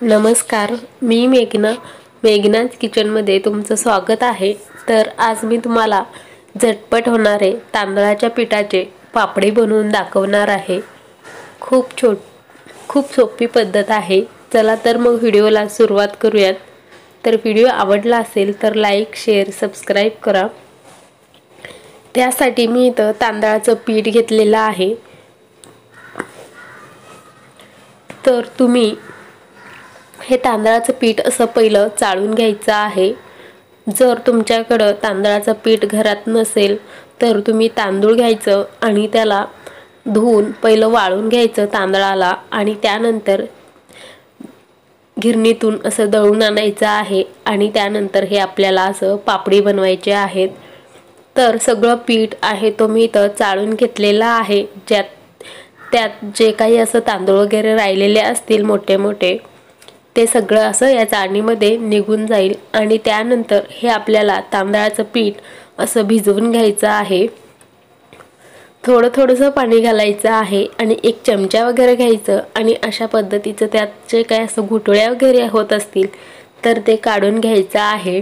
नमस्कार, मी मेघनाज किचनमध्ये तुमचं स्वागत आहे। तर आज मी तुम्हाला झटपट होणारे तांदळाच्या पिठाचे पापडी बनवून दाखवणार आहे। खूप सोपी पद्धत आहे। चला तर मग व्हिडिओला सुरुवात करूयात। तर व्हिडिओ आवडला असेल तर लाईक, शेअर, सबस्क्राइब करा। त्यासाठी मी इथं तांदळाचं पीठ घेतलेलं आहे। तर तुम्ही हे तांदळाचं पीठ असं पहिलं चाळून घ्यायचं आहे। जर तुमच्याकडे तांदळाचं पीठ घरात नसेल तर तुम्ही तांदूळ घ्यायचं आणि त्याला धुवून पहिलं वाळून घ्यायचं तांदळाला आणि त्यानंतर गिरणीतून असं दळून आणायचं आहे आणि त्यानंतर हे आपल्याला असं पापडी बनवायचे आहेत। तर सगळं पीठ आहे तो मी इथं चाळून घेतलेला आहे। त्यात जे काही असं तांदूळ वगैरे राहिलेले असतील मोठे मोठे ते सगळं असं या चाळणीमध्ये निघून जाईल आणि त्यानंतर हे आपल्याला तांदळाचं पीठ असं भिजवून घ्यायचं आहे। थोडंसं पाणी घालायचं आहे आणि एक चमचा वगैरे घ्यायचं आणि अशा पद्धतीचं त्यात जे काही असं गुठळ्या वगैरे होत असतील तर ते काढून घ्यायचं आहे।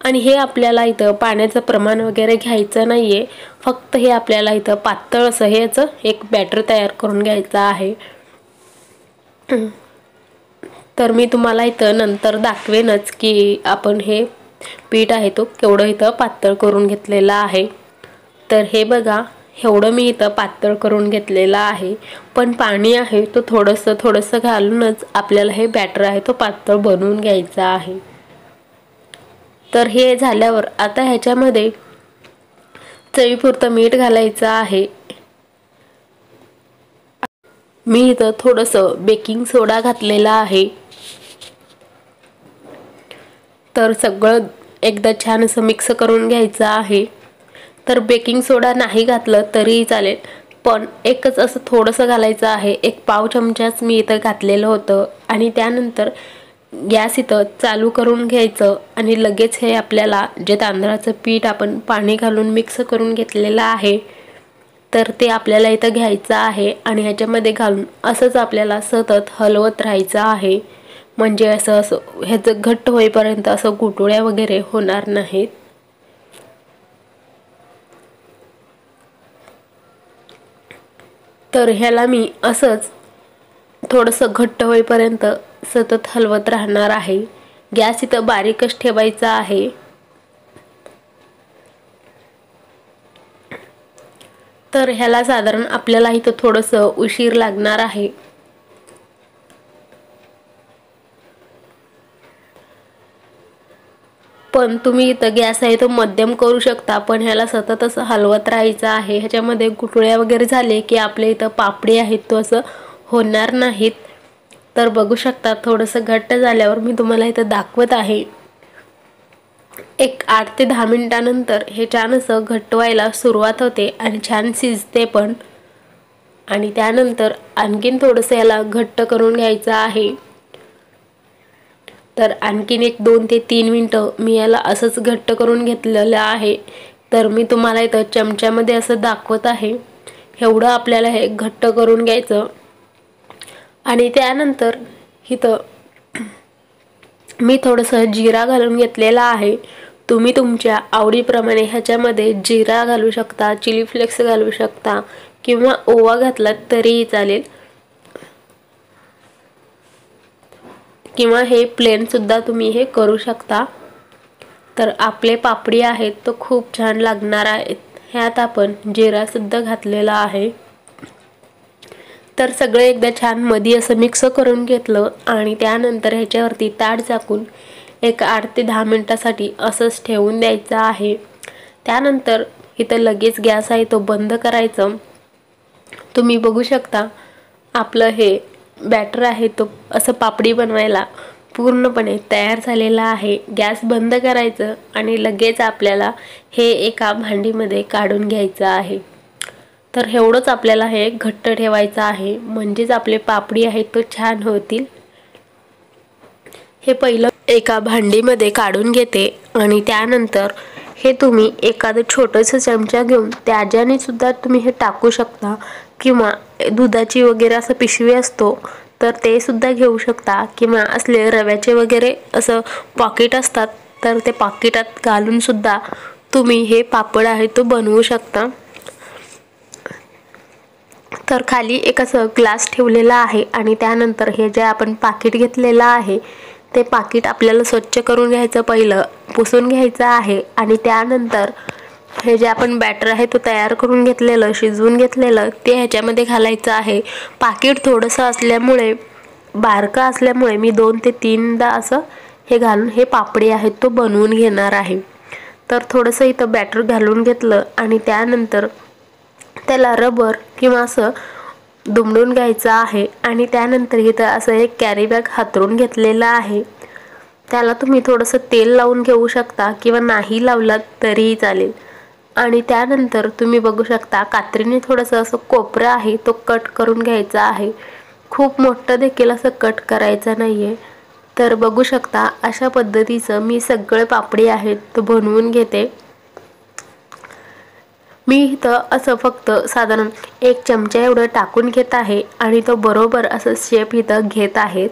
आणि हे आपल्याला इथं पाण्याचं प्रमाण वगैरे घ्यायचं नाहीये, फक्त हे आपल्याला इथं पातळ असं ह्याचं एक बॅटर तयार करून घ्यायचं आहे। तर मी तुम्हाला इथं नंतर दाखवेनच की आपण हे पीठ आहे तो केवढं इथं पातळ करून घेतलेला आहे। तर हे बघा, एवढं मी इथं पातळ करून घेतलेलं आहे, पण पाणी आहे तो थोडंसं घालूनच आपल्याला हे बॅटर आहे तो पातळ बनवून घ्यायचा आहे। तर हे झाल्यावर आता ह्याच्यामध्ये चवीपुरतं मीठ घालायचं आहे। मी इथं थोडंसं बेकिंग सोडा घातलेला आहे। तर सगळं एकदा छान असं मिक्स करून घ्यायचं आहे। तर बेकिंग सोडा नाही घातलं तरी चालेल, पण एकच असं थोडंसं घालायचं आहे। एक पाव चमचाच मी इथं घातलेलं होतं आणि त्यानंतर गॅस इथं चालू करून घ्यायचं आणि लगेच हे आपल्याला जे तांदळाचं पीठ आपण पाणी घालून मिक्स करून घेतलेलं आहे तर ते आपल्याला इथं घ्यायचं आहे आणि ह्याच्यामध्ये घालून असंच आपल्याला सतत हलवत राहायचं आहे, म्हणजे असं ह्याचं घट्ट होईपर्यंत असं गुठळ्या वगैरे होणार नाहीत। तर ह्याला मी असंच थोडंसं घट्ट होईपर्यंत सतत हलवत राहणार आहे। गॅस इथं बारीकच ठेवायचा आहे। तर ह्याला साधारण आपल्याला इथं थोडंसं उशीर लागणार आहे। पण तुम्ही इथं गॅस आहे तो मध्यम करू शकता, पण ह्याला सतत असं हलवत राहायचं आहे। ह्याच्यामध्ये गुठळ्या वगैरे झाले की आपल्या इथं पापडी आहेत तो असं होणार नाहीत। तर बघू शकता थोडंसं घट्ट झाल्यावर मी तुम्हाला इथं दाखवत आहे। एक 8 ते 10 मिनिटांनंतर हे छान असं घट्ट व्हायला सुरुवात होते आणि छान शिजते पण। आणि त्यानंतर आणखीन थोडंसं याला घट्ट करून घ्यायचं आहे। तर आणखीन एक 2 ते 3 मिनिटं मी याला असंच घट्ट करून घेतलेलं आहे। तर मी तुम्हाला इथं चमच्यामध्ये असं दाखवत आहे। एवढं आपल्याला हे घट्ट करून घ्यायचं आणि त्यानंतर इथं मी थोडंसं जिरा घालून घेतलेला आहे। तुम्ही तुमच्या आवडीप्रमाणे ह्याच्यामध्ये जिरा घालू शकता, चिली फ्लेक्स घालू शकता किंवा ओवा घातलात तरीही चालेल, किंवा हे प्लेन सुद्धा तुम्ही हे करू शकता। तर आपले पापडी आहेत तो खूप छान लागणार आहेत। ह्यात आपण जिरा सुद्धा घातलेला आहे। तर सगळे एकदा छान मध्ये असं मिक्स करून घेतलं आणि त्यानंतर ह्याच्यावरती ताट झाकून एक 8 ते 10 मिनिटासाठी असंच ठेवून द्यायचं आहे। त्यानंतर इथं लगेच गॅस आहे तो बंद करायचं। तुम्ही बघू शकता आपलं हे बॅटर आहे तो असं पापडी बनवायला पूर्णपणे तयार झालेला आहे। गॅस बंद करायचं आणि लगेच आपल्याला हे एका भांडीमध्ये काढून घ्यायचं आहे। तर एवढंच आपल्याला हे घट्ट ठेवायचं आहे, म्हणजेच आपले पापडी आहेत तो छान होतील। हे पहिलं एका भांडीमध्ये काढून घेते आणि त्यानंतर हे तुम्ही एखादं छोटंसं चमचा घेऊन त्याच्याने सुद्धा तुम्ही हे टाकू शकता, किंवा दुधाची वगैरे असं पिशवी असतो तर ते सुद्धा घेऊ शकता, किंवा असले रव्याचे वगैरे असं पॉकेट असतात तर ते पॉकेटात घालून सुद्धा तुम्ही हे पापड आहे तो बनवू शकता। तर खाली एक असं ग्लास ठेवलेला आहे आणि त्यानंतर हे जे आपण पाकिट घेतलेलं आहे ते पाकिट आपल्याला स्वच्छ करून घ्यायचं, पहिलं पुसून घ्यायचं आहे आणि त्यानंतर हे जे आपण बॅटर आहे तो तयार करून घेतलेलं, शिजवून घेतलेलं ते ह्याच्यामध्ये घालायचं आहे। पाकिट थोडंसं असल्यामुळे, बारका असल्यामुळे मी 2 ते 3दा असं हे घालून हे पापडी आहेत तो बनवून घेणार आहे। तर थोडंसं इथं बॅटर घालून घेतलं आणि त्यानंतर त्याला रबर किंवा असं दुमडून घ्यायचं आहे आणि त्यानंतर इथं असं एक कॅरी बॅग हातरून घेतलेलं आहे। त्याला तुम्ही थोडंसं तेल लावून घेऊ शकता किंवा नाही लावलात तरीही चालेल। आणि त्यानंतर तुम्ही बघू शकता कात्रीने थोडंसं असं कोपरं आहे तो कट करून घ्यायचा आहे। खूप मोठं देखील असं कट करायचं नाहीये। तर बघू शकता अशा पद्धतीचं मी सगळे पापडी आहेत तो बनवून घेते। मी इथं असं फक्त साधारण 1 चमचा एवढं टाकून घेत आहे आणि तो बरोबर असं शेप इथं घेत आहेत।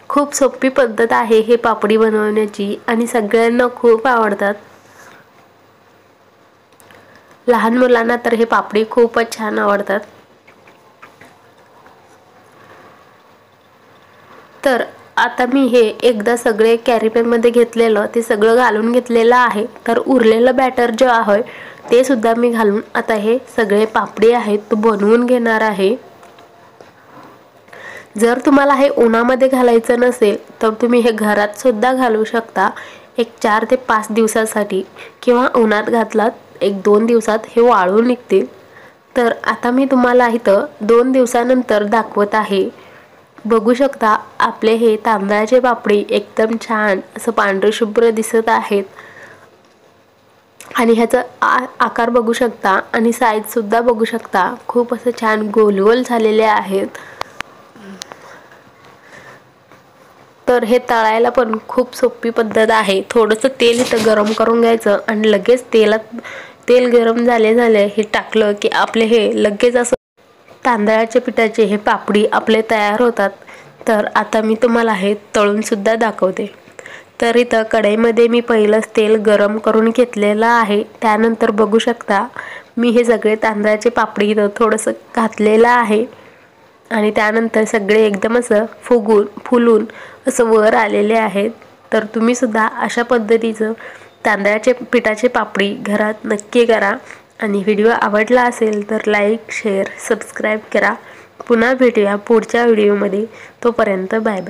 खूप सोपी पद्धत आहे हे पापडी बनवण्याची आणि सगळ्यांना खूप आवडतात। लहान मुलांना तर हे पापडी खूपच छान आवडतात। तर आता मी हे एकदा सगळे कॅरी बॅग मध्ये घेतलेलं ते सगळं घालून घेतलेलं आहे। तर उरलेलं बॅटर जे आहे ते सुद्धा मी घालून आता हे सगळे पापडी आहेत तो बनवून घेणार आहे। जर तुम्हाला हे उन्हामध्ये घालायचं नसेल तर तुम्ही हे घरात सुद्धा घालू शकता, एक 4 ते 5 दिवसासाठी, किंवा उन्हात घातलात 1-2 दिवसात हे वाळून निघतील। तर आता मी तुम्हाला इथं 2 दिवसानंतर दाखवत आहे। बघू शकता आपले हे तांदळाचे पापडी एकदम छान असं पांढरे शुभ्र दिसत आहेत आणि ह्याचा आकार बघू शकता आणि साईज सुद्धा बघू शकता, खूप असं छान गोल गोल झालेले आहेत। तर हे तळायला पण खूप सोपी पद्धत आहे। थोडंसं तेल इथं गरम करून घ्यायचं आणि लगेच तेल गरम झाले हे टाकलं की आपले हे लगेच असं तांदळाच्या पिठाचे हे पापडी आपले तयार होतात। तर आता मी तुम्हाला हे तळून सुद्धा दाखवते। तर इथं कढईमध्ये मी पहिलंच तेल गरम करून घेतलेलं आहे। त्यानंतर बघू शकता मी हे सगळे तांदळाचे पापडी इथं थोडंसं घातलेलं आहे आणि त्यानंतर सगळे एकदम असं फुलून असं वर आलेले आहेत। तर तुम्ही सुद्धा अशा पद्धतीचं तांदळाचे पिठाचे पापडी घरात नक्की करा आणि व्हिडिओ आवडला असेल तर लाईक, शेअर, सबस्क्राईब करा। पुन्हा भेटूया पुढच्या व्हिडिओमध्ये, तोपर्यंत बाय बाय।